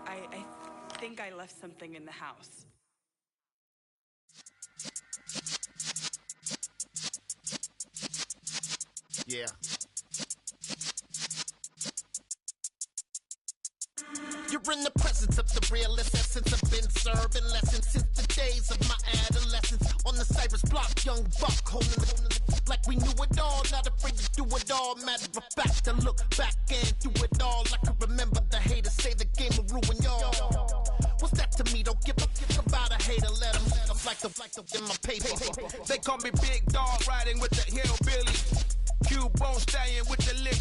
I think I left something in the house. Yeah. You're in the presence of the realest essence. I've been serving lessons since the days of my adolescence. On the Cypress block, young buck, holding the like we knew it all. Not afraid to do it all. Matter of fact, to look back and do it all. I can remember the haters say the game will ruin y'all. What's that to me? Don't give a fuck about a hater. Let them like the in my paper. They call me Big Dog, riding with the hillbilly. Cube-bone stallion with the lip.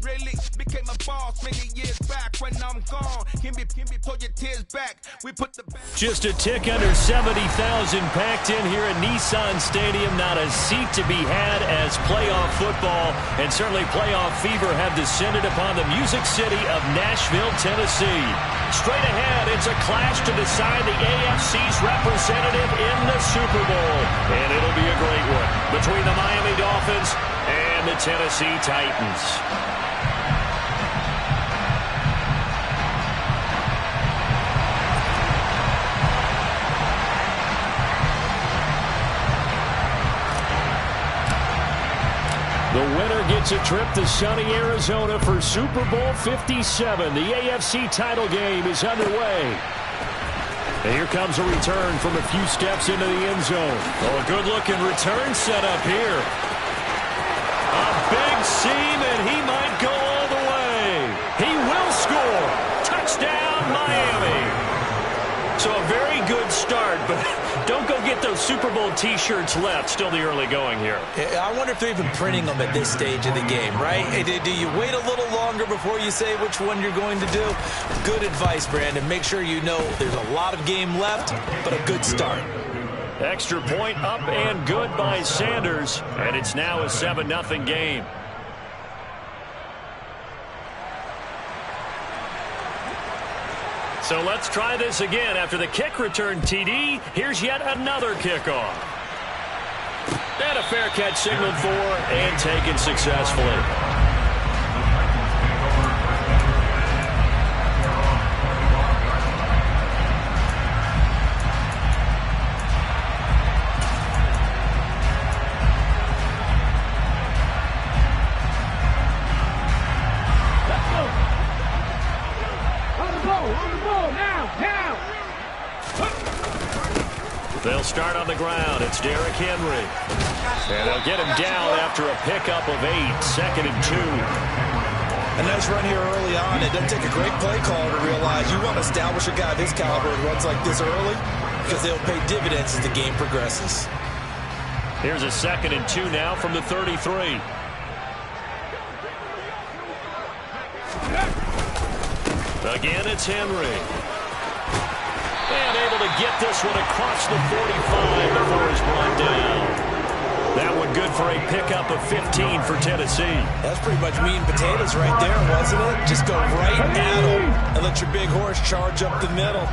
Really became a boss many years back. When I'm gone, can be pull your tears back. We put the just a tick under 70,000 packed in here at Nissan Stadium. Not a seat to be had as playoff football and certainly playoff fever have descended upon the Music City of Nashville, Tennessee. Straight ahead, it's a clash to decide the AFC's representative in the Super Bowl. And it'll be a great one between the Miami Dolphins and the Tennessee Titans. The winner gets a trip to sunny Arizona for Super Bowl 57. The AFC title game is underway. And here comes a return from a few steps into the end zone. Oh, a good-looking return set up here. A big seam, and he might go all the way. He will score. Touchdown, Miami. So a very good start, but don't go get those Super Bowl T-shirts left. Still the early going here. I wonder if they're even printing them at this stage of the game, right? Do you wait a little longer before you say which one you're going to do? Good advice, Brandon. Make sure you know there's a lot of game left, but a good start. Extra point up and good by Sanders, and it's now a 7-0 game. So let's try this again. After the kick return TD, here's yet another kickoff. And a fair catch signaled for and taken successfully. They'll start on the ground. It's Derrick Henry. And they'll get him down after a pickup of 8. 2nd and 2. A nice run here early on. It doesn't take a great play caller to realize you want to establish a guy of his caliber who runs like this early because they'll pay dividends as the game progresses. Here's a 2nd and 2 now from the 33. Again, it's Henry. And able to get this one across the 45 before he's brought down. That one good for a pickup of 15 for Tennessee. That's pretty much meat and potatoes right there, wasn't it? Just go right at him and let your big horse charge up the middle.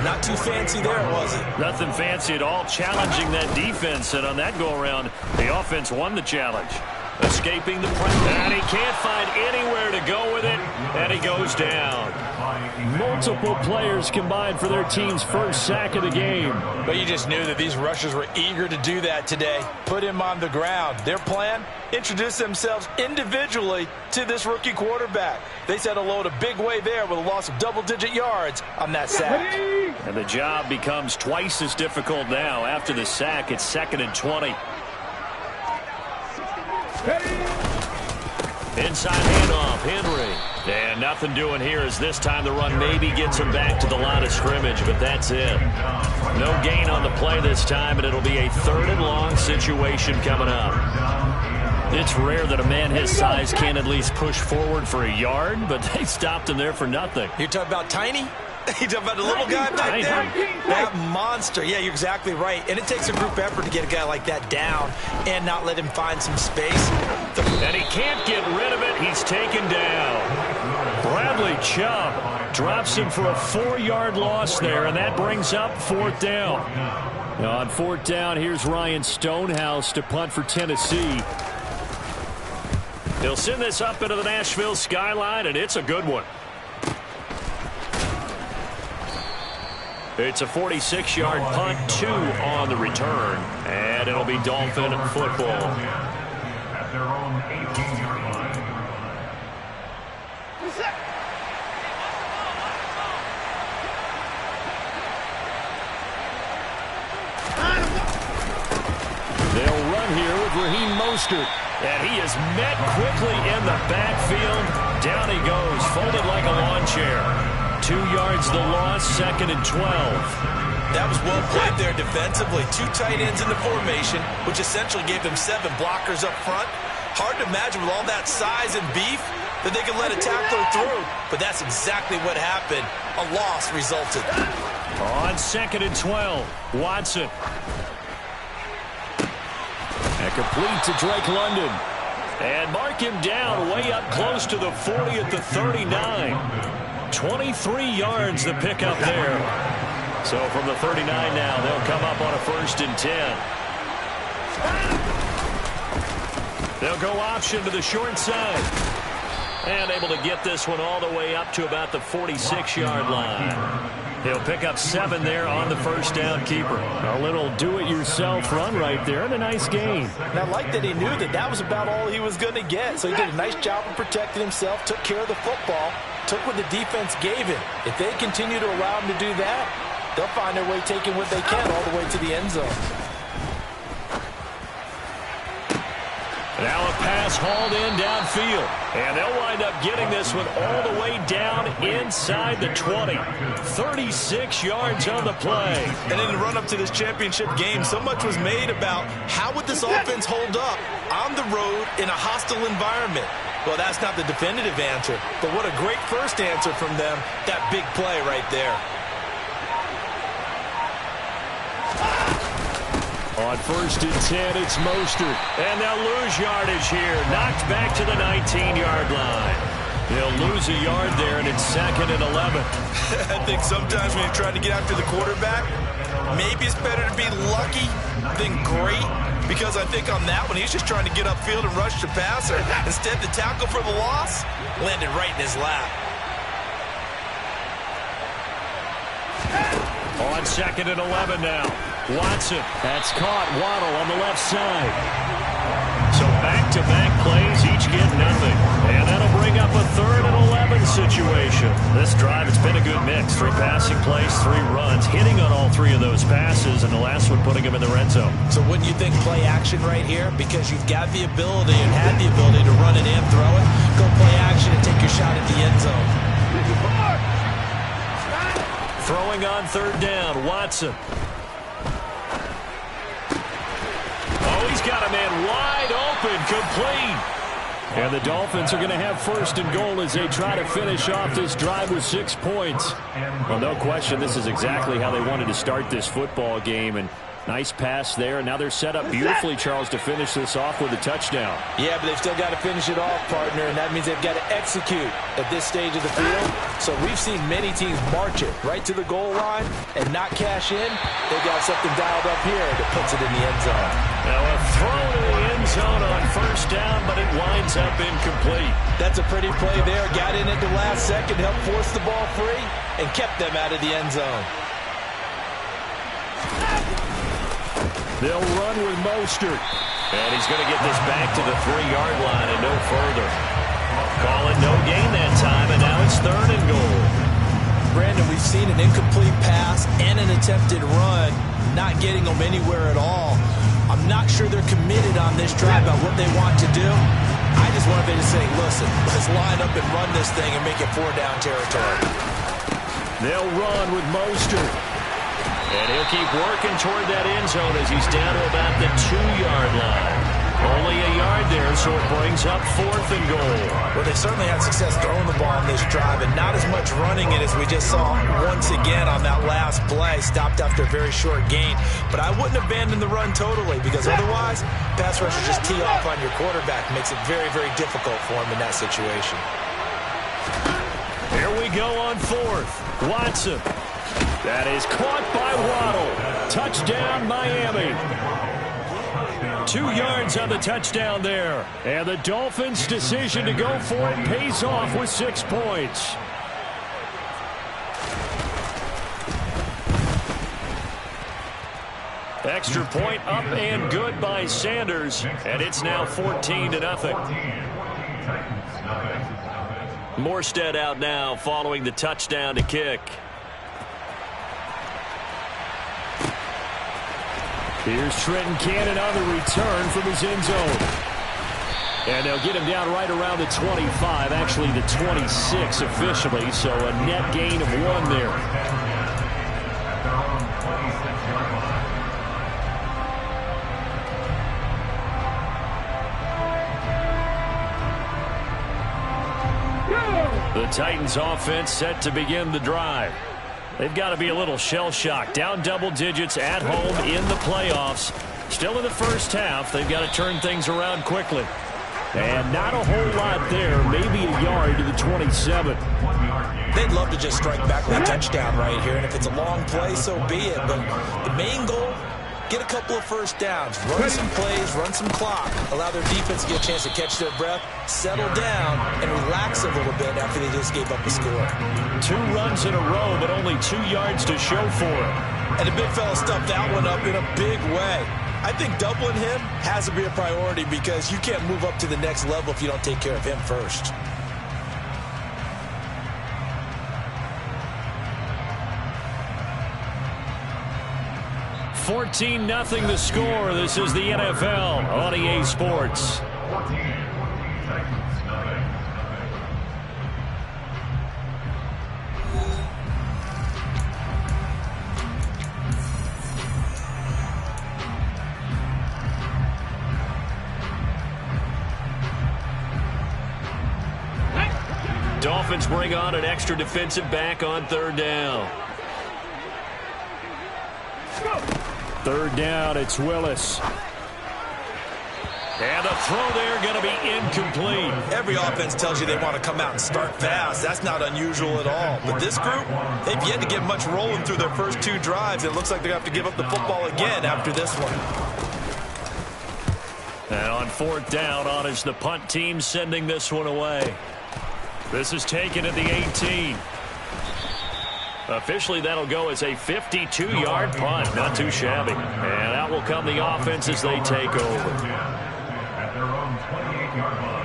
Not too fancy there, was it? Nothing fancy at all, challenging that defense. And on that go-around, the offense won the challenge. Escaping the pressure. And he can't find anywhere to go with it. And he goes down. Multiple players combined for their team's first sack of the game. But you just knew that these rushers were eager to do that today. Put him on the ground. Their plan? Introduce themselves individually to this rookie quarterback. They said hello a big way there with a loss of double-digit yards on that sack. And the job becomes twice as difficult now. After the sack, it's 2nd and 20. Inside handoff, Henry. And nothing doing here as this time the run maybe gets him back to the line of scrimmage, but that's it. No gain on the play this time, and it'll be a 3rd and long situation coming up. It's rare that a man his size can at least push forward for a yard, but they stopped him there for nothing. You're talking about tiny? You're talking about the little guy back there? That monster. Yeah, you're exactly right. And it takes a group effort to get a guy like that down and not let him find some space. And he can't get rid of it. He's taken down. Bradley Chubb drops him for a 4-yard loss there, and that brings up 4th down. Now on 4th down, here's Ryan Stonehouse to punt for Tennessee. He'll send this up into the Nashville skyline, and it's a good one. It's a 46-yard punt, 2 on the return, and it'll be Dolphin football. At their own 18-yard line. They'll run here with Raheem Mostert, and he is met quickly in the backfield. Down he goes, folded like a lawn chair. 2 yards the loss, 2nd and 12. That was well played there defensively. 2 tight ends in the formation, which essentially gave them 7 blockers up front. Hard to imagine with all that size and beef that they could let a tackler through, but that's exactly what happened. A loss resulted. On 2nd and 12, Watson. And complete to Drake London. And mark him down way up close to the 40 at the 39. 23 yards the pickup there. So from the 39 now, they'll come up on a 1st and 10. They'll go option to the short side. And able to get this one all the way up to about the 46-yard line. He'll pick up 7 there on the 1st down keeper. A little do-it-yourself run right there and a nice gain. And I like that he knew that that was about all he was going to get. So he did a nice job of protecting himself, took care of the football, took what the defense gave him. If they continue to allow him to do that, they'll find their way taking what they can all the way to the end zone. Now a pass hauled in downfield. And they'll wind up getting this one all the way down inside the 20. 36 yards on the play. And in the run-up to this championship game, so much was made about how would this offense hold up on the road in a hostile environment. Well, that's not the definitive answer, but what a great first answer from them. That big play right there. On 1st and 10, it's Mostert. And they'll lose yardage here. Knocked back to the 19-yard line. They'll lose a yard there, and it's 2nd and 11. I think sometimes when you're trying to get after the quarterback, maybe it's better to be lucky than great. Because I think on that one, he's just trying to get upfield and rush the passer. Instead, the tackle for the loss landed right in his lap. On 2nd and 11 now. Watson. That's caught. Waddle on the left side. So back-to-back plays, each get nothing. And that'll bring up a 3rd and 11 situation. This drive, it's been a good mix. 3 passing plays, 3 runs. Hitting on all 3 of those passes, and the last one putting him in the red zone. So wouldn't you think play action right here? Because you've got the ability and had the ability to run it and throw it. Go play action and take your shot at the end zone. Throwing on 3rd down, Watson. Oh, he's got a man wide open, complete. And the Dolphins are going to have 1st and goal as they try to finish off this drive with 6 points. Well, no question, this is exactly how they wanted to start this football game. And nice pass there. Now they're set up beautifully, Charles, to finish this off with a touchdown. Yeah, but they've still got to finish it off, partner, and that means they've got to execute at this stage of the field. So we've seen many teams march it right to the goal line and not cash in. They've got something dialed up here that puts it in the end zone. Now a throw to the end zone on 1st down, but it winds up incomplete. That's a pretty play there. Got in at the last second, helped force the ball free, and kept them out of the end zone. They'll run with Mostert. And he's going to get this back to the 3-yard line and no further. Call it no gain that time, and now it's 3rd and goal. Brandon, we've seen an incomplete pass and an attempted run, not getting them anywhere at all. I'm not sure they're committed on this drive about what they want to do. I just want them to say, listen, let's line up and run this thing and make it 4-down territory. They'll run with Mostert. And he'll keep working toward that end zone as he's down to about the 2-yard line. Only a yard there, so it brings up 4th and goal. Well, they certainly had success throwing the ball on this drive, and not as much running it as we just saw once again on that last play. Stopped after a very short gain. But I wouldn't abandon the run totally, because otherwise, pass rushers just tee off on your quarterback. Makes it very, very difficult for him in that situation. Here we go on 4th. Watson. That is caught by Waddle. Touchdown, Miami. 2 yards on the touchdown there. And the Dolphins' decision to go for it pays off with 6 points. Extra point up and good by Sanders. And it's now 14-0. Morstead out now following the touchdown to kick. Here's Trenton Cannon on the return from his end zone. And they'll get him down right around the 25, actually the 26 officially, so a net gain of 1 there. The Titans offense set to begin the drive. They've got to be a little shell-shocked. Down double digits at home in the playoffs. Still in the first half. They've got to turn things around quickly. And not a whole lot there. Maybe a yard to the 27. They'd love to just strike back with a touchdown right here. And if it's a long play, so be it. But the main goal, get a couple of first downs. Run some plays, run some clock. Allow their defense to get a chance to catch their breath, settle down, and relax a little bit after they just gave up a score. 2 runs in a row, but only 2 yards to show for it. And the big fella stuffed that one up in a big way. I think doubling him has to be a priority because you can't move up to the next level if you don't take care of him first. $14-0 the score. This is the NFL on EA Sports. Dolphins bring on an extra defensive back on 3rd down. 3rd down, it's Willis. And the throw there going to be incomplete. Every offense tells you they want to come out and start fast. That's not unusual at all. But this group, they've yet to get much rolling through their first 2 drives. It looks like they're going to have to give up the football again after this one. And on 4th down, on is the punt team sending this one away. This is taken at the 18. Officially, that'll go as a 52-yard punt. Not too shabby. And out will come the offense as they take over. At their own 28-yard line.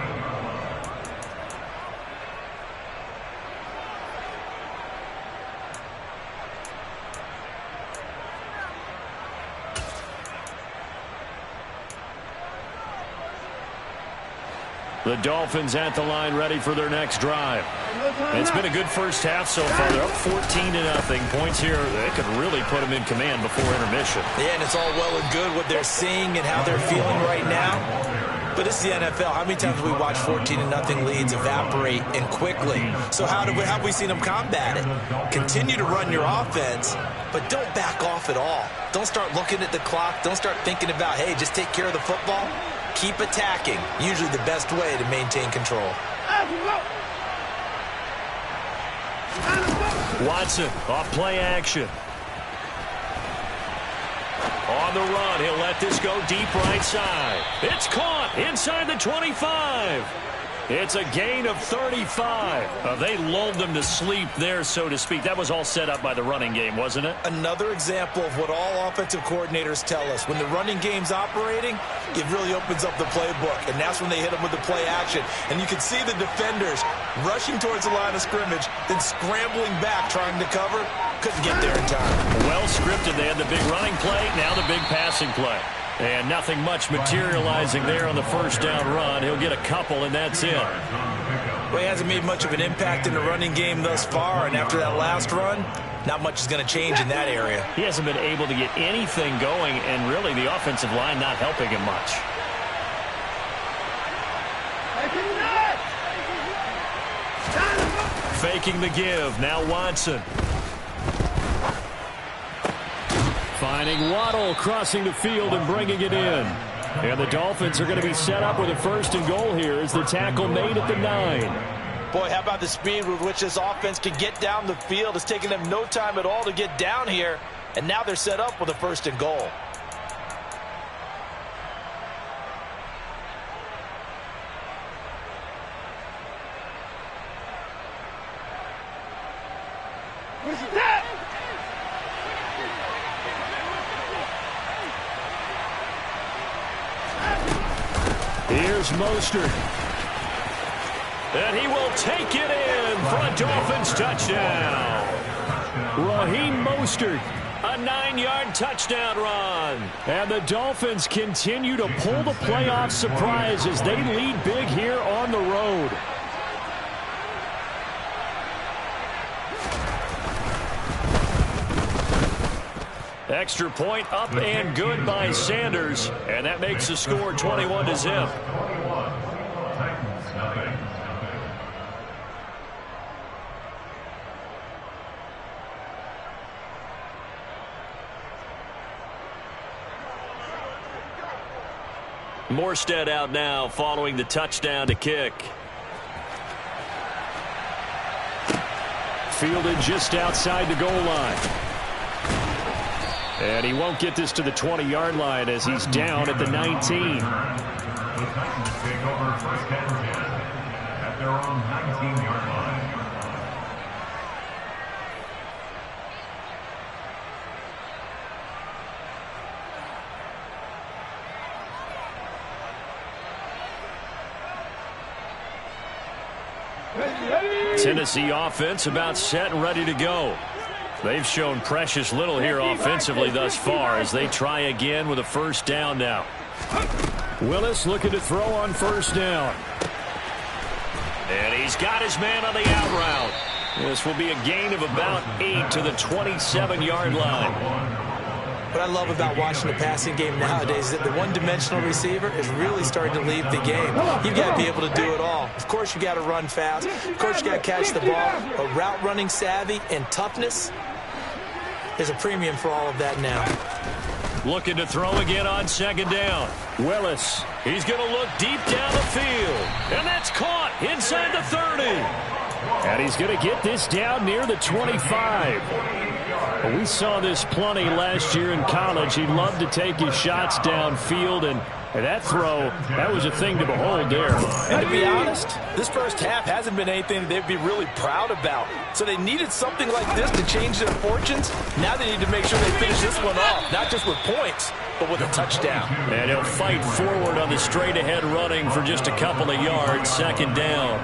The Dolphins at the line ready for their next drive. It's been a good first half so far. They're up 14-0. Points here, they could really put them in command before intermission. Yeah, and it's all well and good what they're seeing and how they're feeling right now. But it's the NFL. How many times have we watched 14-0 leads evaporate and quickly? So how have we seen them combat it? Continue to run your offense, but don't back off at all. Don't start looking at the clock. Don't start thinking about, hey, just take care of the football. Keep attacking. Usually the best way to maintain control. Watson off play action. On the run, he'll let this go deep right side. It's caught inside the 25. It's a gain of 35. They lulled them to sleep there, so to speak. That was all set up by the running game, wasn't it? Another example of what all offensive coordinators tell us. When the running game's operating, it really opens up the playbook, and that's when they hit them with the play action. And you can see the defenders rushing towards the line of scrimmage, then scrambling back, trying to cover. Couldn't get there in time. Well scripted. They had the big running play, now the big passing play. And nothing much materializing there on the first down run. He'll get a couple, and that's it. Well, he hasn't made much of an impact in the running game thus far, and after that last run, not much is going to change in that area. He hasn't been able to get anything going, and really the offensive line not helping him much. Faking the give. Now Watson. Finding Waddle crossing the field and bringing it in. And the Dolphins are going to be set up with a 1st and goal here as the tackle made at the 9. Boy, how about the speed with which this offense can get down the field? It's taken them no time at all to get down here. And now they're set up with a 1st and goal. Here's Mostert. And he will take it in for a Dolphins touchdown. Raheem Mostert, a 9-yard touchdown run. And the Dolphins continue to pull the playoff surprise as they lead big here on the road. Extra point up and good by Sanders. And that makes the score 21-0. Morstead out now following the touchdown to kick. Fielded just outside the goal line. And he won't get this to the 20-yard line as he's down at the 19. The Titans take over first and 10 at their own 19-yard line. Tennessee offense about set and ready to go. They've shown precious little here offensively thus far as they try again with a first down now. Willis looking to throw on first down. And he's got his man on the out route. This will be a gain of about 8 to the 27-yard line. What I love about watching the passing game nowadays is that the one-dimensional receiver is really starting to leave the game. You've got to be able to do it all. Of course, you got to run fast. Of course, you got to catch the ball. But route running savvy and toughness, there's a premium for all of that now. Looking to throw again on second down. Willis, he's going to look deep down the field. And that's caught inside the 30. And he's going to get this down near the 25. Well, we saw this plenty last year in college. He loved to take his shots downfield, and that throw, that was a thing to behold there. And to be honest, this first half hasn't been anything they'd be really proud about. So they needed something like this to change their fortunes. Now they need to make sure they finish this one off, not just with points, but with a touchdown. And he'll fight forward on the straight-ahead running for just a couple of yards, second down.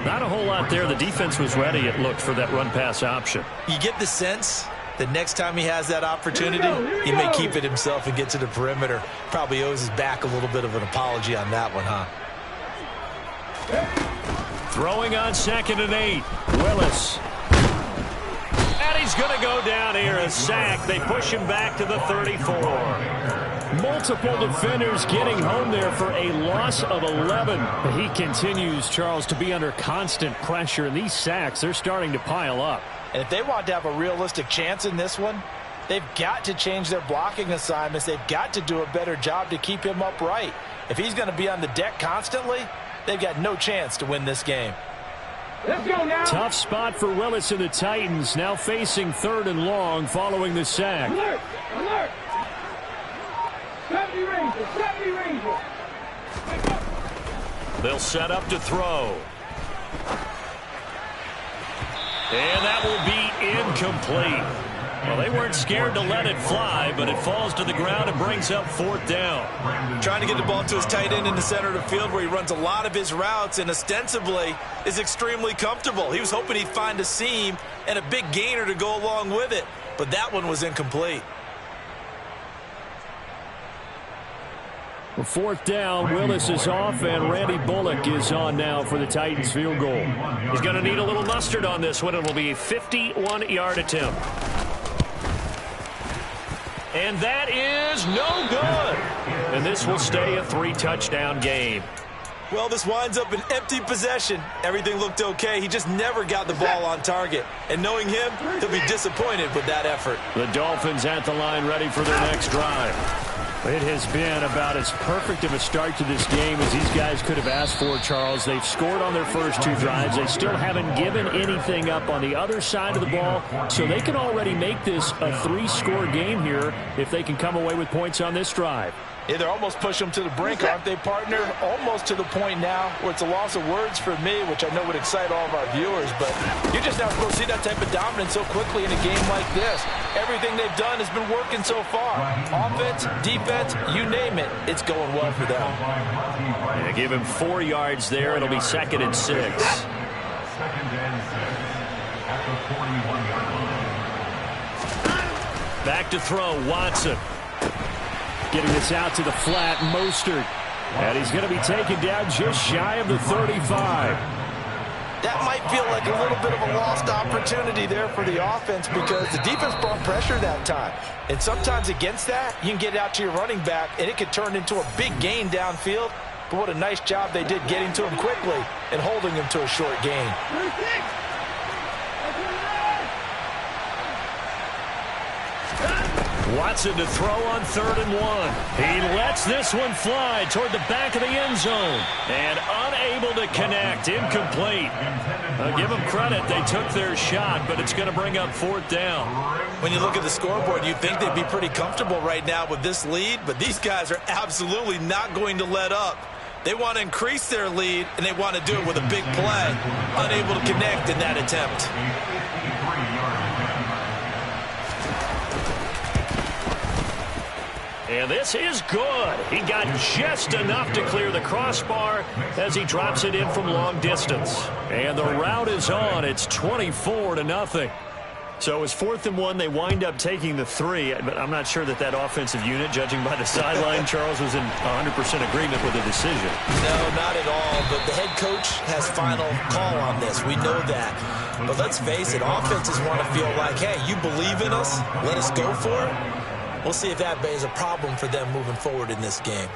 Not a whole lot there. The defense was ready, it looked, for that run-pass option. You get the sense that next time he has that opportunity, he may keep it himself and get to the perimeter. Probably owes his back a little bit of an apology on that one, huh? Throwing on second and 8. Willis. And he's going to go down here, a sack. They push him back to the 34. Multiple defenders getting home there for a loss of 11. He continues, Charles, to be under constant pressure, and these sacks, they're starting to pile up. And if they want to have a realistic chance in this one, they've got to change their blocking assignments. They've got to do a better job to keep him upright. If he's going to be on the deck constantly, they've got no chance to win this game. Let's go now. Tough spot for Willis and the Titans, now facing third and long following the sack. Alert! Alert! 70 Rangers! 70 Rangers! They'll set up to throw. And that will be incomplete. Well, they weren't scared to let it fly, but it falls to the ground and brings up fourth down. Trying to get the ball to his tight end in the center of the field where he runs a lot of his routes and ostensibly is extremely comfortable. He was hoping he'd find a seam and a big gainer to go along with it, but that one was incomplete. Well, fourth down, Willis is off, and Randy Bullock is on now for the Titans field goal. He's going to need a little mustard on this one. It will be a 51-yard attempt. And that is no good. And this will stay a 3-touchdown game. Well, this winds up an empty possession. Everything looked okay. He just never got the ball on target. And knowing him, he'll be disappointed with that effort. The Dolphins at the line ready for their next drive. It has been about as perfect of a start to this game as these guys could have asked for, Charles. They've scored on their first 2 drives. They still haven't given anything up on the other side of the ball, so they can already make this a 3-score game here if they can come away with points on this drive. Yeah, they're almost pushing them to the brink, aren't they, partner? Almost to the point now where it's a loss of words for me, which I know would excite all of our viewers, but you're just not supposed to see that type of dominance so quickly in a game like this. Everything they've done has been working so far. Offense, defense, you name it, it's going well for them. Yeah, give him 4 yards there. It'll be 2nd and 6. 2nd and 6 at the 41-yard line. Back to throw, Watson. Getting this out to the flat, Mostert. And he's going to be taken down just shy of the 35. That might feel like a little bit of a lost opportunity there for the offense because the defense brought pressure that time. And sometimes against that, you can get it out to your running back, and it could turn into a big gain downfield. But what a nice job they did getting to him quickly and holding him to a short gain. Watson to throw on 3rd and 1. He lets this one fly toward the back of the end zone. And unable to connect. Incomplete. Give them credit. They took their shot, but it's going to bring up 4th down. When you look at the scoreboard, you'd think they'd be pretty comfortable right now with this lead, but these guys are absolutely not going to let up. They want to increase their lead, and they want to do it with a big play. Unable to connect in that attempt. And this is good. He got just enough to clear the crossbar as he drops it in from long distance. And the route is on. It's 24-0. So it was 4th and 1. They wind up taking the 3. But I'm not sure that that offensive unit, judging by the sideline, Charles, was in 100% agreement with the decision. No, not at all. But the head coach has final call on this. We know that. But let's face it, offenses want to feel like, hey, you believe in us? Let us go for it. We'll see if that is a problem for them moving forward in this game.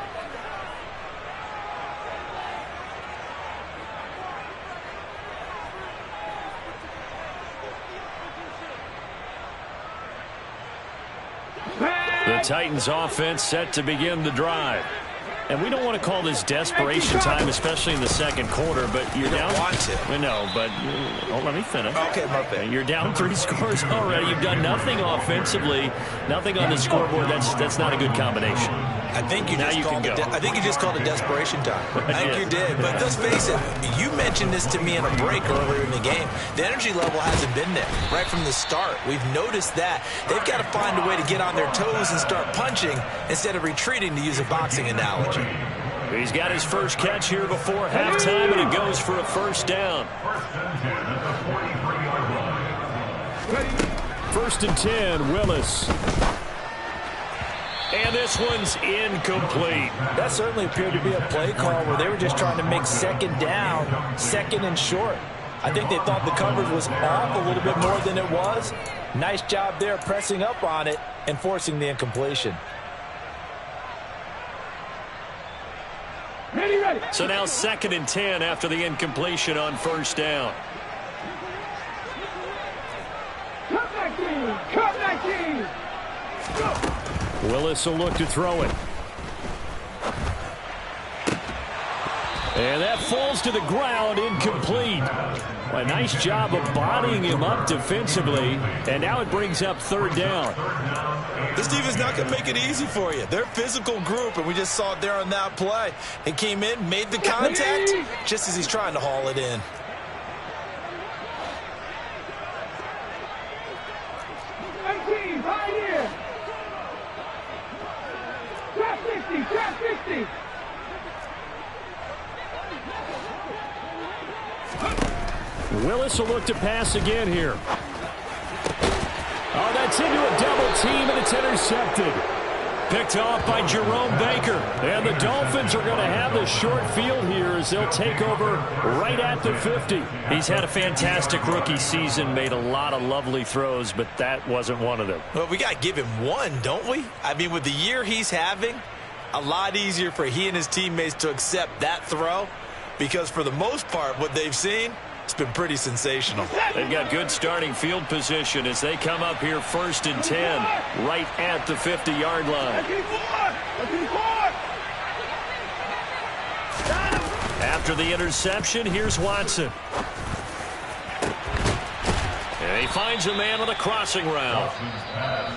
The Titans offense set to begin the drive. And we don't want to call this desperation time, especially in the second quarter, but you're down. Want to. No, but let me finish. Okay, my bad. You're down 3 scores already. You've done nothing offensively, nothing on the scoreboard. That's not a good combination. I think you just called it desperation time. I think you did. But let's face it, you mentioned this to me in a break earlier in the game. The energy level hasn't been there right from the start. We've noticed that. They've got to find a way to get on their toes and start punching instead of retreating, to use a boxing analogy. He's got his first catch here before halftime, and it goes for a 1st down. 1st and 10, Willis. And this one's incomplete. That certainly appeared to be a play call where they were just trying to make 2nd down, 2nd and short. I think they thought the coverage was off a little bit more than it was. Nice job there pressing up on it and forcing the incompletion. Ready. So now 2nd and 10 after the incompletion on 1st down. Cut that game! Willis will look to throw it. And that falls to the ground, incomplete. A nice job of bodying him up defensively, and now it brings up 3rd down. This defense not going to make it easy for you. They're a physical group, and we just saw it there on that play. It came in, made the contact, just as he's trying to haul it in. Right here. Trap 50. Willis will look to pass again here. Oh, that's into a double team, and it's intercepted. Picked off by Jerome Baker. And the Dolphins are going to have the short field here as they'll take over right at the 50. He's had a fantastic rookie season, made a lot of lovely throws, but that wasn't one of them. Well, we got to give him one, don't we? I mean, with the year he's having, a lot easier for he and his teammates to accept that throw because for the most part, what they've seen, it's been pretty sensational. They've got good starting field position as they come up here 1st and 10, right at the 50-yard line. After the interception, here's Watson. And he finds a man on the crossing route.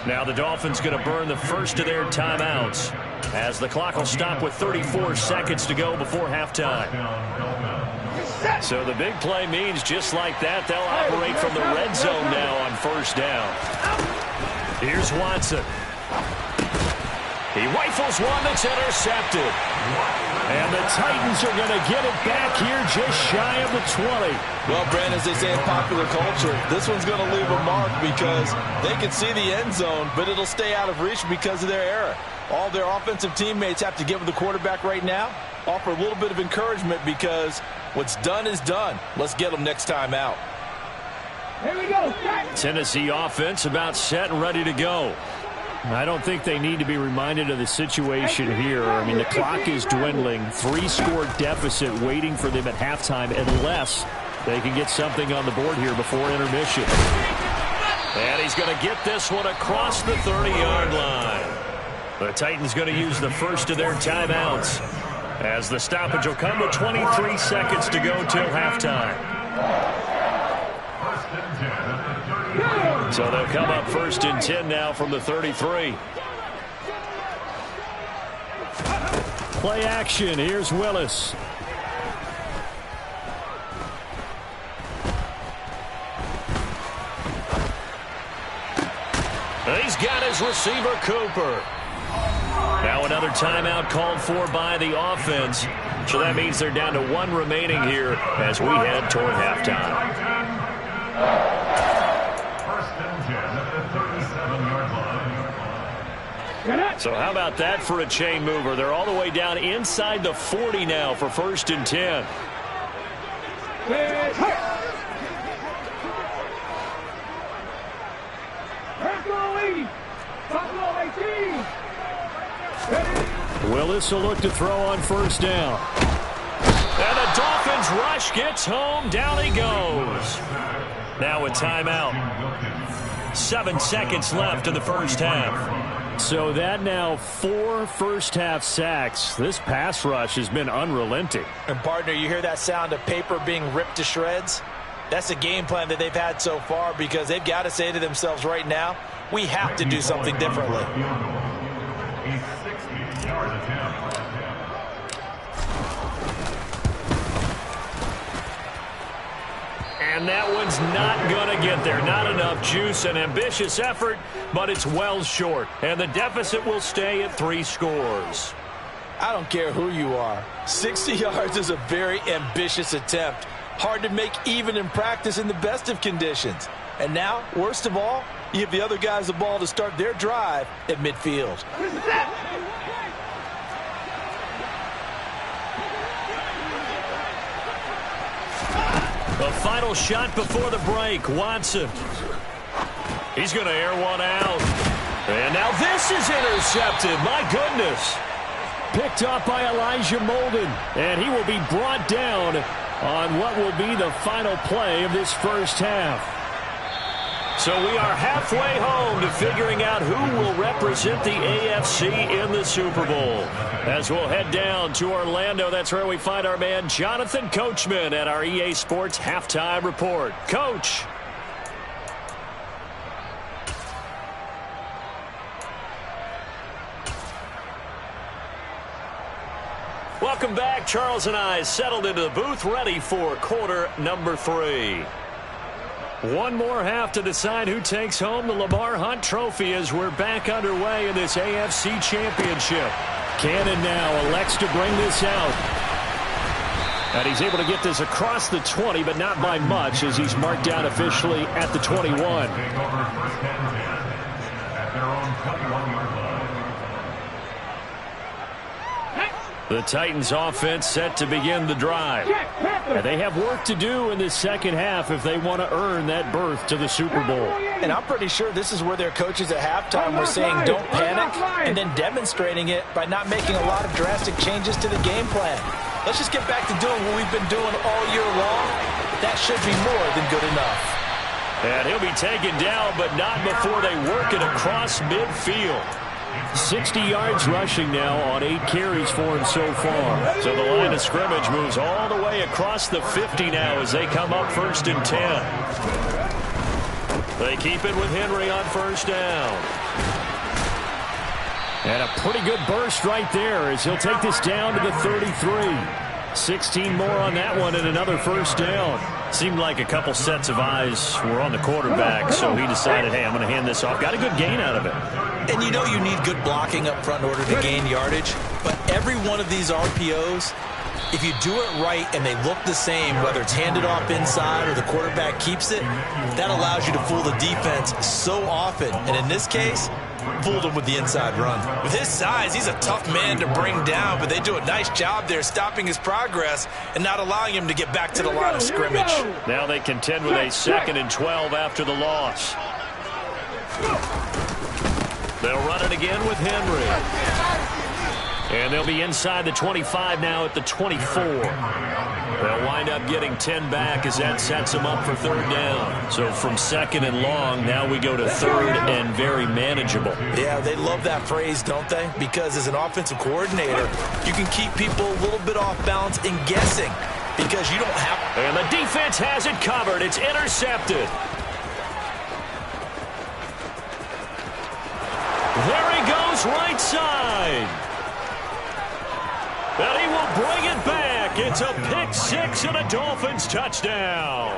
Now the Dolphins going to burn the first of their timeouts. as the clock will stop with 34 seconds to go before halftime. So the big play means just like that, they'll operate from the red zone now on first down. Here's Watson. He rifles one that's intercepted. And the Titans are going to get it back here just shy of the 20. Well, Brandon, as they say in popular culture, this one's going to leave a mark because they can see the end zone, but it'll stay out of reach because of their error. All their offensive teammates have to give the quarterback right now, offer a little bit of encouragement because what's done is done. Let's get them next time out. Here we go. Tennessee offense about set and ready to go. I don't think they need to be reminded of the situation here. I mean, the clock is dwindling. 3-score deficit waiting for them at halftime unless they can get something on the board here before intermission. And he's going to get this one across the 30-yard line. The Titans going to use the first of their timeouts as the stoppage will come with 23 seconds to go till halftime. So they'll come up 1st and 10 now from the 33. Play action. Here's Willis. He's got his receiver, Cooper. Now another timeout called for by the offense. So that means they're down to 1 remaining here as we head toward halftime. So how about that for a chain mover? They're all the way down inside the 40 now for 1st and 10. Willis will look to throw on 1st down. And the Dolphins rush gets home. Down he goes. Now a timeout. 7 seconds left in the first half. So that now 4 first-half sacks. This pass rush has been unrelenting. And, partner, you hear that sound of paper being ripped to shreds? That's the game plan that they've had so far because they've got to say to themselves right now, we have to do something differently. And that one's not going to get there. Not enough juice. An ambitious effort, but it's well short. And the deficit will stay at 3 scores. I don't care who you are. 60 yards is a very ambitious attempt. Hard to make even in practice in the best of conditions. And now, worst of all, you give the other guys the ball to start their drive at midfield. The final shot before the break. Watson. He's going to air one out. And now this is intercepted. My goodness. Picked up by Elijah Molden. And he will be brought down on what will be the final play of this first half. So we are halfway home to figuring out who will represent the AFC in the Super Bowl. As we'll head down to Orlando, that's where we find our man Jonathan Coachman at our EA Sports Halftime Report. Coach. Welcome back. Charles and I settled into the booth, ready for quarter number 3. One more half to decide who takes home the Lamar Hunt Trophy as we're back underway in this AFC Championship. Cannon now elects to bring this out. And he's able to get this across the 20, but not by much as he's marked down officially at the 21. The Titans offense set to begin the drive. And they have work to do in the second half if they want to earn that berth to the Super Bowl. And I'm pretty sure this is where their coaches at halftime were saying don't panic and then demonstrating it by not making a lot of drastic changes to the game plan. Let's just get back to doing what we've been doing all year long. That should be more than good enough. And he'll be taken down, but not before they work it across midfield. 60 yards rushing now on 8 carries for him so far. So the line of scrimmage moves all the way across the 50 now as they come up 1st and 10. They keep it with Henry on 1st down. And a pretty good burst right there as he'll take this down to the 33. 16 more on that one and another first down. Seemed like a couple sets of eyes were on the quarterback, so he decided, hey, I'm going to hand this off. Got a good gain out of it. And you know you need good blocking up front in order to gain yardage, but every one of these RPOs, if you do it right and they look the same, whether it's handed off inside or the quarterback keeps it, that allows you to fool the defense so often. And in this case, fooled him with the inside run. With his size, he's a tough man to bring down, but they do a nice job there stopping his progress and not allowing him to get back to the line of scrimmage. Now they contend with a 2nd and 12 after the loss. They'll run it again with Henry. And they'll be inside the 25 now at the 24. They'll wind up getting 10 back as that sets them up for 3rd down. So from 2nd and long, now we go to 3rd and very manageable. Yeah, they love that phrase, don't they? Because as an offensive coordinator, you can keep people a little bit off balance and guessing because you don't have... And the defense has it covered. It's intercepted. There he goes, right side. And he will bring it back. It's a pick 6 and a Dolphins touchdown.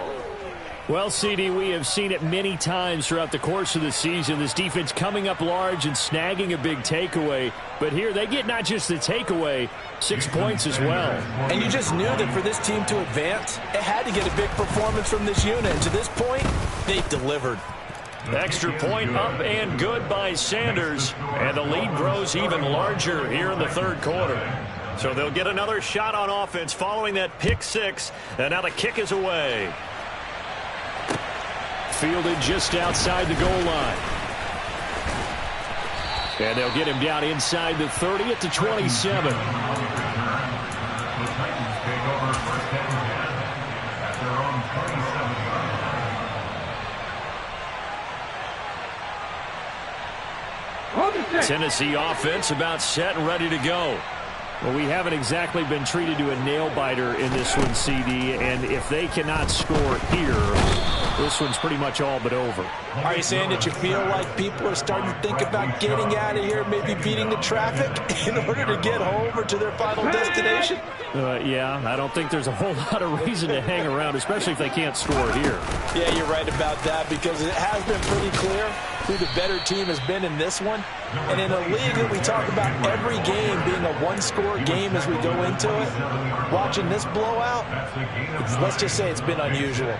Well, CD, we have seen it many times throughout the course of the season. This defense coming up large and snagging a big takeaway. But here they get not just the takeaway, 6 points as well. And you just knew that for this team to advance, it had to get a big performance from this unit. And to this point, they've delivered. Extra point up and good by Sanders. And the lead grows even larger here in the 3rd quarter. So they'll get another shot on offense following that pick 6. And now the kick is away. Fielded just outside the goal line. And they'll get him down inside the 30 at the 27. The Titans take over 1st and 10 at their own 27-yard line. Tennessee offense about set and ready to go. Well, we haven't exactly been treated to a nail-biter in this one, CD, and if they cannot score here, this one's pretty much all but over. Are you saying that you feel like people are starting to think about getting out of here, maybe beating the traffic in order to get home or to their final destination? Yeah, I don't think there's a whole lot of reason to hang around, especially if they can't score here. Yeah, you're right about that because it has been pretty clear who the better team has been in this one. And in a league that we talk about every game being a one-score game as we go into it, watching this blowout, let's just say it's been unusual.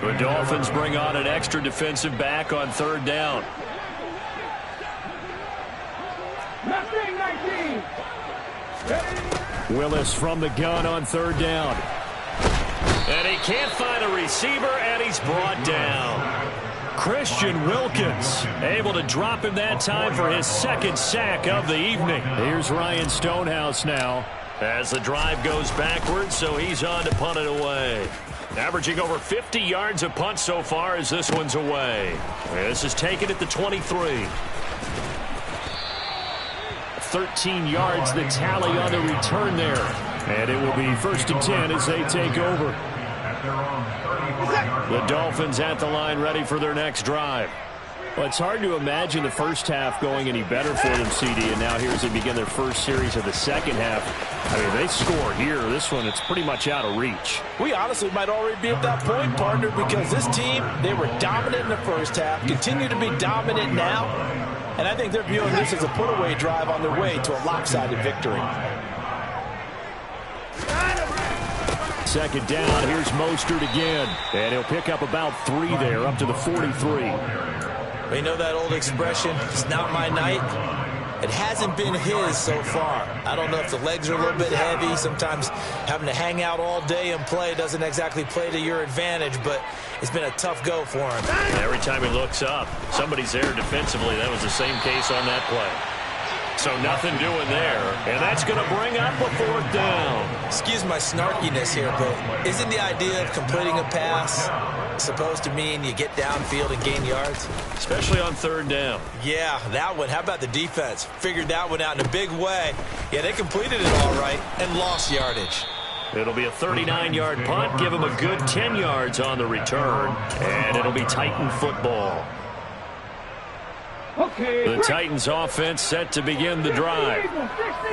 The Dolphins bring on an extra defensive back on 3rd down. 19. Willis from the gun on 3rd down. And he can't find a receiver, and he's brought down. Christian Wilkins able to drop him that time for his 2nd sack of the evening. Here's Ryan Stonehouse now as the drive goes backwards, so he's on to punt it away. Averaging over 50 yards a punt so far as this one's away. This is taken at the 23. 13 yards the tally on the return there. And it will be 1st and 10 as they take over. The Dolphins at the line ready for their next drive. Well, it's hard to imagine the first half going any better for them, CD, and now here as they begin their first series of the second half. I mean, they score here. This one, it's pretty much out of reach. We honestly might already be at that point, partner, because this team, they were dominant in the first half, continue to be dominant now, and I think they're viewing this as a put-away drive on their way to a lopsided victory. 2nd down, here's Mostert again, and he'll pick up about 3 there, up to the 43. We know that old expression, it's not my night. It hasn't been his so far. I don't know if the legs are a little bit heavy. Sometimes having to hang out all day and play doesn't exactly play to your advantage, but it's been a tough go for him. Every time he looks up, somebody's there defensively. That was the same case on that play. So nothing doing there, and that's going to bring up a 4th down. Excuse my snarkiness here, but isn't the idea of completing a pass supposed to mean you get downfield and gain yards? Especially on 3rd down. Yeah, that one. How about the defense? Figured that one out in a big way. Yeah, they completed it all right and lost yardage. It'll be a 39-yard punt, give them a good 10 yards on the return, and it'll be Titan football. The Titans offense set to begin the drive.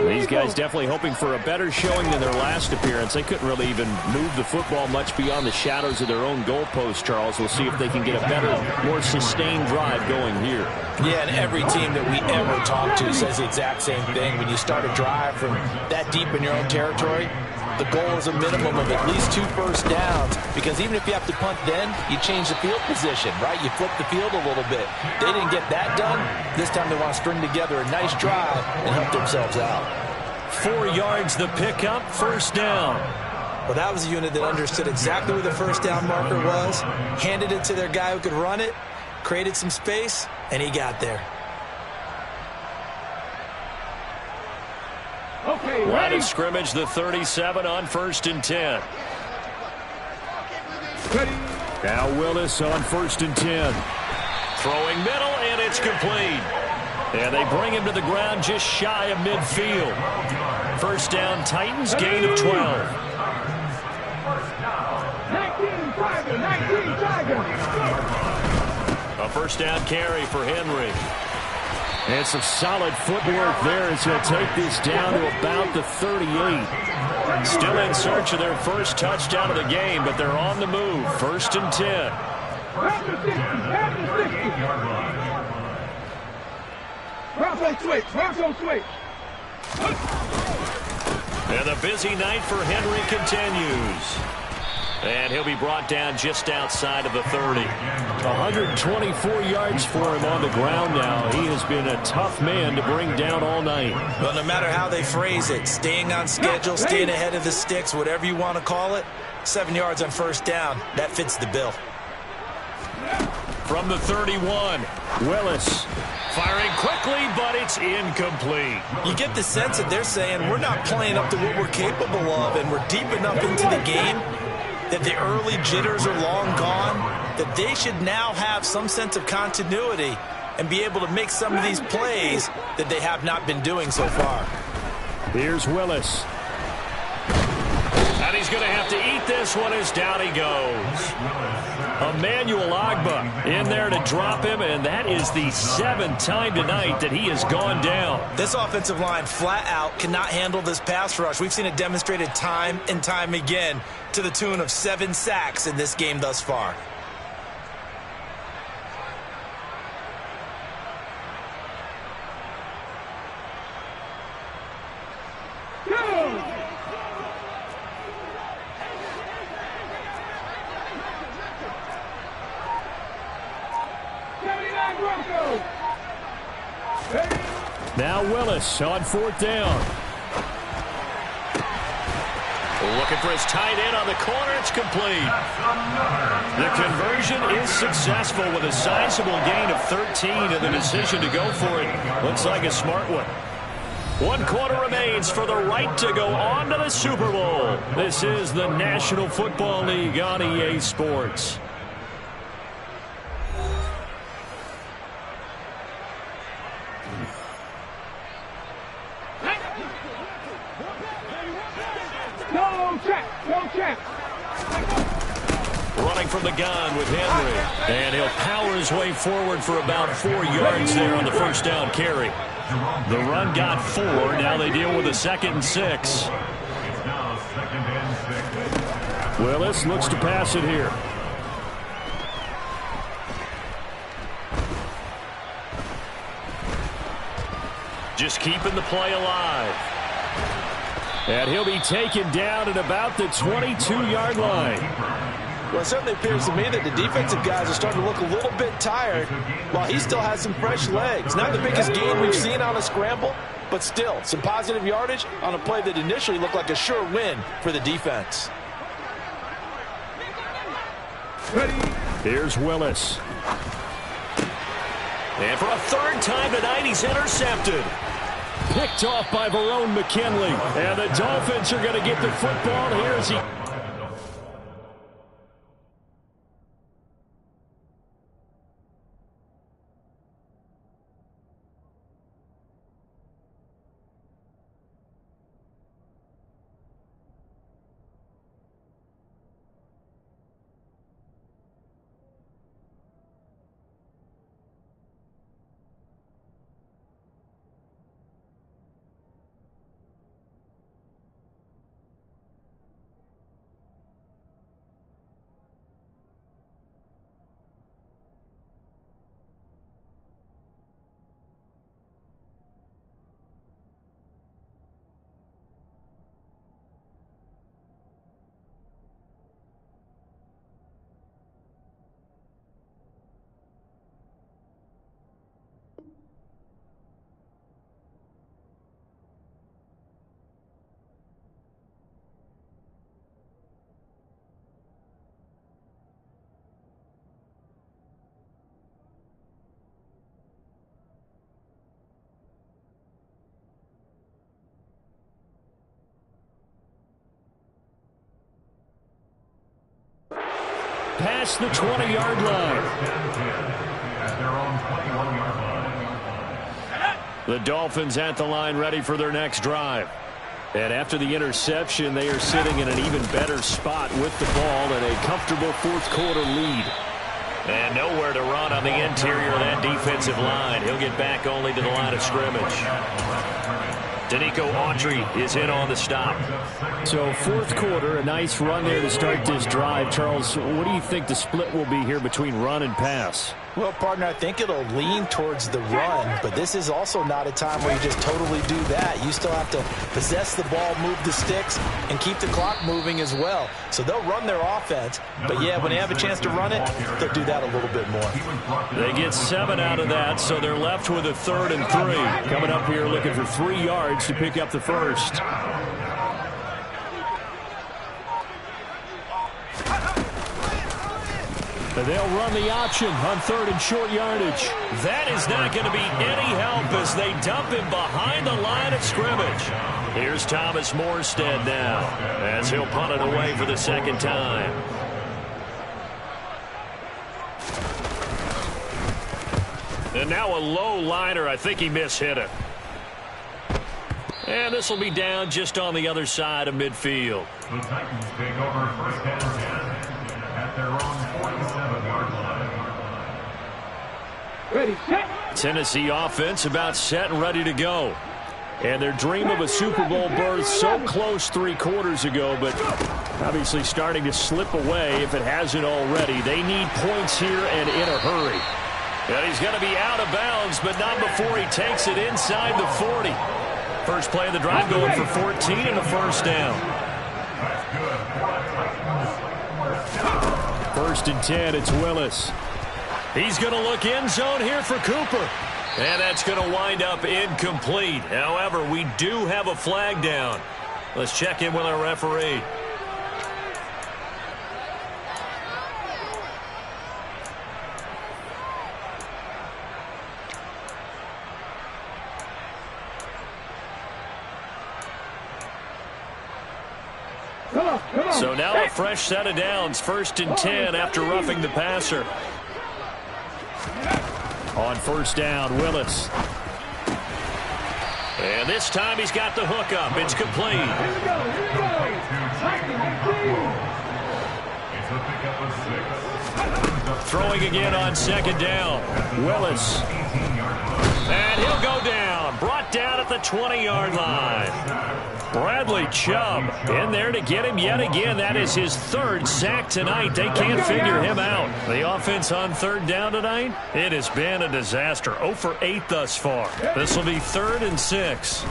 These guys definitely hoping for a better showing than their last appearance. They couldn't really even move the football much beyond the shadows of their own goalpost, Charles. We'll see if they can get a better, more sustained drive going here. Yeah, and every team that we ever talk to says the exact same thing. When you start a drive from that deep in your own territory, the goal is a minimum of at least 2 first downs, because even if you have to punt then, you change the field position, right? You flip the field a little bit. They didn't get that done. This time they want to string together a nice drive and help themselves out. 4 yards the pickup, first down. Well, that was a unit that understood exactly where the first down marker was, handed it to their guy who could run it, created some space, and he got there. Line of scrimmage, the 37 on 1st and 10. Now Willis on 1st and 10. Throwing middle, and it's complete. And they bring him to the ground just shy of midfield. First down, Titans, gain of 12. 19 Tigers. A first down carry for Henry. And some solid footwork there as he'll take this down to about the 38. Still in search of their first touchdown of the game, but they're on the move. 1st and 10. And the busy night for Henry continues. And he'll be brought down just outside of the 30. 124 yards for him on the ground now. He has been a tough man to bring down all night. Well, no matter how they phrase it, staying on schedule, staying ahead of the sticks, whatever you want to call it, 7 yards on first down, that fits the bill. From the 31, Willis firing quickly, but it's incomplete. You get the sense that they're saying we're not playing up to what we're capable of, and we're deep enough into the game that the early jitters are long gone, that they should now have some sense of continuity and be able to make some of these plays that they have not been doing so far. Here's Willis. And he's going to have to eat this one as down he goes. Emmanuel Ogbah in there to drop him, and that is the 7th time tonight that he has gone down. This offensive line flat out cannot handle this pass rush. We've seen it demonstrated time and time again to the tune of 7 sacks in this game thus far. Now Willis on 4th down. Looking for his tight end on the corner. It's complete. The conversion is successful with a sizable gain of 13, and the decision to go for it looks like a smart one. 1 quarter remains for the right to go on to the Super Bowl. This is the National Football League on EA Sports. Running from the gun with Henry. And he'll power his way forward for about 4 yards there on the first down carry. The run got 4. Now they deal with a 2nd and 6. Willis looks to pass it here. Just keeping the play alive. And he'll be taken down at about the 22-yard line. Well, it certainly appears to me that the defensive guys are starting to look a little bit tired while he still has some fresh legs. Not the biggest gain we've seen on a scramble, but still some positive yardage on a play that initially looked like a sure win for the defense. Here's Willis. And for a 3rd time tonight, he's intercepted. Picked off by Verone McKinley. And the Dolphins are going to get the football here as he... past the 20-yard line. At their own 21-yard line. The Dolphins at the line ready for their next drive. And after the interception, they are sitting in an even better spot with the ball and a comfortable fourth-quarter lead. And nowhere to run on the interior of that defensive line. He'll get back only to the line of scrimmage. Danico Autry is in on the stop. So fourth quarter, a nice run there to start this drive. Charles, what do you think the split will be here between run and pass? Well, partner, I think it'll lean towards the run, but this is also not a time where you just totally do that. You still have to possess the ball, move the sticks, and keep the clock moving as well. So they'll run their offense, but yeah, when they have a chance to run it, they'll do that a little bit more. They get 7 out of that, so they're left with a 3rd and 3. Coming up here looking for 3 yards to pick up the first. They'll run the option on 3rd and short yardage. That is not going to be any help as they dump him behind the line of scrimmage. Here's Thomas Morstead now as he'll punt it away for the second time. And now a low liner. I think he mishit it. And this will be down just on the other side of midfield. The Titans take over first and 10 at their own 47-yard line. Ready, set. Tennessee offense about set and ready to go. And their dream of a Super Bowl berth so close 3 quarters ago, but obviously starting to slip away if it hasn't already. They need points here and in a hurry. And he's going to be out of bounds, but not before he takes it inside the 40. First play of the drive going for 14 and a first down. First and 10, it's Willis. He's going to look end zone here for Cooper. And that's going to wind up incomplete. However, we do have a flag down. Let's check in with our referee. So now a fresh set of downs. First and 10 after roughing the passer. On first down, Willis. And this time he's got the hook up. It's complete. Throwing again on second down. Willis. And he'll go down. Brought down at the 20-yard line. Bradley Chubb in there to get him yet again. That is his 3rd sack tonight. They can't figure him out. The offense on 3rd down tonight, it has been a disaster. 0 for 8 thus far. This will be 3rd and 6.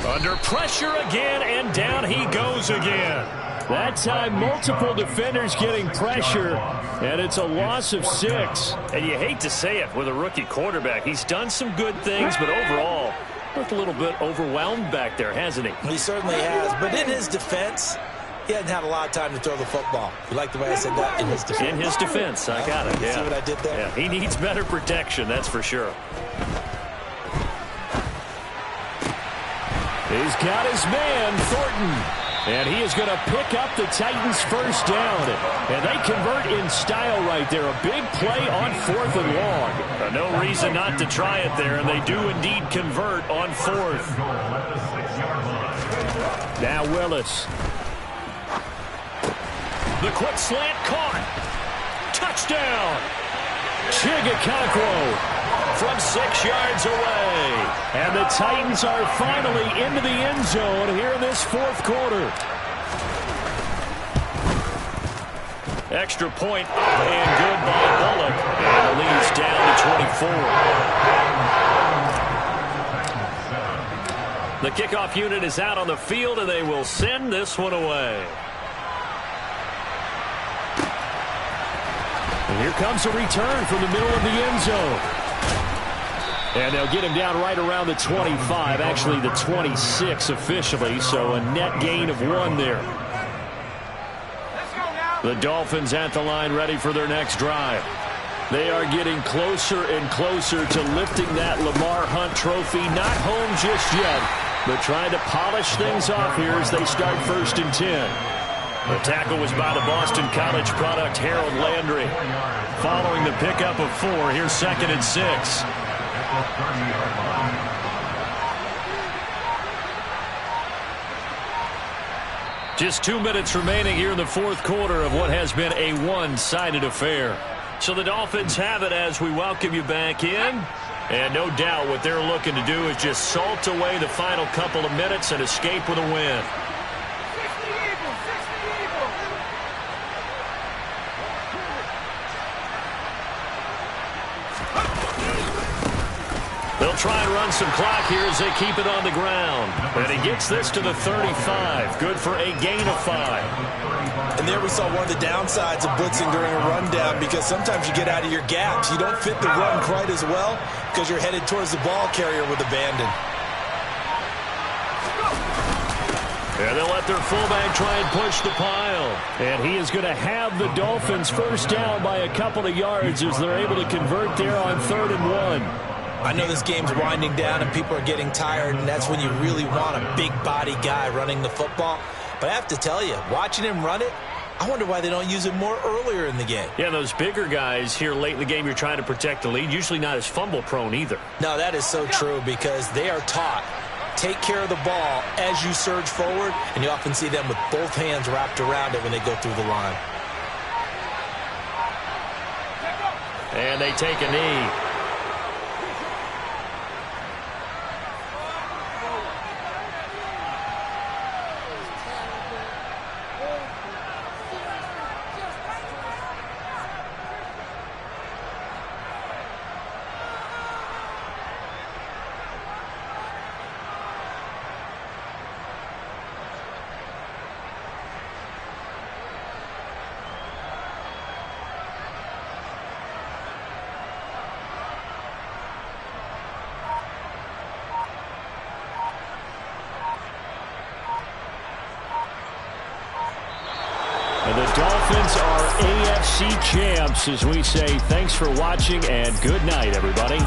Under pressure again, and down he goes again. That time, multiple defenders getting pressure, and it's a loss of 6. And you hate to say it with a rookie quarterback. He's done some good things, but overall, looked a little bit overwhelmed back there, hasn't he? He certainly has, but in his defense, he hasn't had a lot of time to throw the football. You like the way I said that? In his defense. In his defense, I got it, yeah. See what I did there? Yeah, he needs better protection, that's for sure. He's got his man, Thornton. And he is going to pick up the Titans' first down. And they convert in style right there. A big play on 4th and long. No reason not to try it there, and they do indeed convert on 4th. Now Willis. The quick slant caught. Touchdown. Chigakakwo from 6 yards away. And the Titans are finally into the end zone here in this 4th quarter. Extra point up and good by Bullock. And the lead's down to 24. The kickoff unit is out on the field, and they will send this one away. And here comes a return from the middle of the end zone. And they'll get him down right around the 25, actually the 26 officially, so a net gain of 1 there. The Dolphins at the line ready for their next drive. They are getting closer and closer to lifting that Lamar Hunt trophy. Not home just yet, but trying to polish things off here as they start 1st and 10. The tackle was by the Boston College product Harold Landry. Following the pickup of 4, here's 2nd and 6. Just 2 minutes remaining here in the 4th quarter of what has been a one-sided affair. So the Dolphins have it as we welcome you back in. And no doubt what they're looking to do is just salt away the final couple of minutes and escape with a win. They'll try and run some clock here as they keep it on the ground. And he gets this to the 35. Good for a gain of 5. And there we saw one of the downsides of blitzing during a rundown, because sometimes you get out of your gaps. You don't fit the run quite as well because you're headed towards the ball carrier with abandon. And they'll let their fullback try and push the pile. And he is going to have the Dolphins first down by a couple of yards as they're able to convert there on 3rd and 1. I know this game's winding down and people are getting tired, and that's when you really want a big body guy running the football. But I have to tell you, watching him run it, I wonder why they don't use it more earlier in the game. Yeah, those bigger guys here late in the game, you're trying to protect the lead, usually not as fumble prone either. No, that is so true, because they are taught, take care of the ball as you surge forward, and you often see them with both hands wrapped around it when they go through the line. And they take a knee. And the Dolphins are AFC champs as we say thanks for watching and good night, everybody.